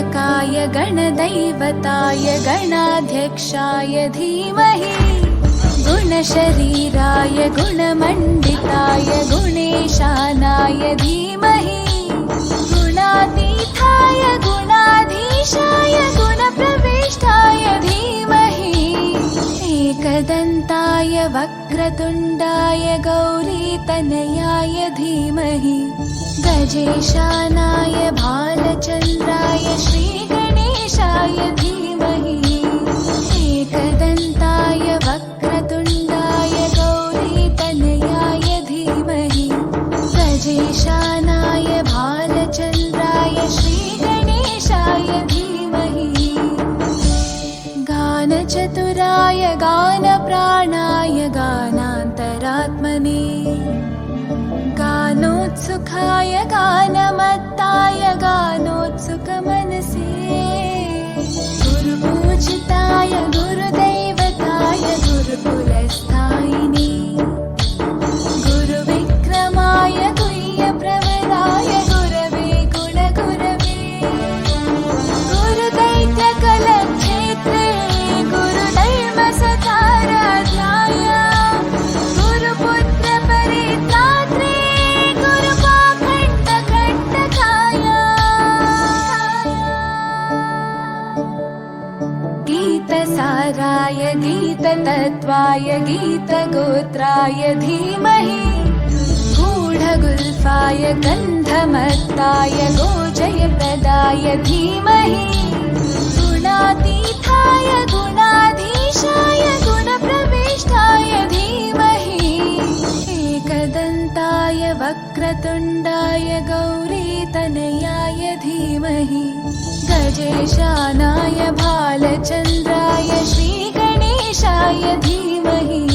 गणनायकाय गणदैवताय गणाध्यक्षाय धीमहि गुणशरीराय गुणमण्डिताय गुणेशानाय धीमहि गुणातीताय गुणाधीशाय गुणप्रविष्टाय धीमहि एकदन्ताय वक्रतुण्डाय गौरीतनयाय धीमहि गजेशानाय भालचन्द्राय श्रीगणेशाय धीमहि एकदन्ताय वक्रतुण्डाय गौरीतनयाय धीमहि गजेशानाय भालचन्द्राय श्रीगणेशाय धीमहि गानचतुराय गानप्राणाय गानान्तरात्मने गानोत्सुकाय गानमत्ताय गानोत्सुकमनसे गुरुपूजिताय गुरुदैवताय गुरुकुलस्थायिने गुरुविक्रमाय गुह्यप्रवराय गुरवे गुणगुरवे गुरुदैत्यकलक्षेत्रे गुरुधर्मसखाराध्याय गुरुपुत्रपरित्रात्रे गुरुपाखण्डकण्टकाय गीतसाराय गीततत्त्वाय गीतगोत्राय धीमहि गूढगुल्फाय गन्धमत्ताय गोजयप्रदाय धीमहि गुणातीताय गुणाधीशाय गुणप्रविष्टाय धीमहि एकदन्ताय वक्रतुण्डाय गौरीतनयाय धीमहि गजेशानाय भालचन्द्राय श्रीगणेशाय धीमहि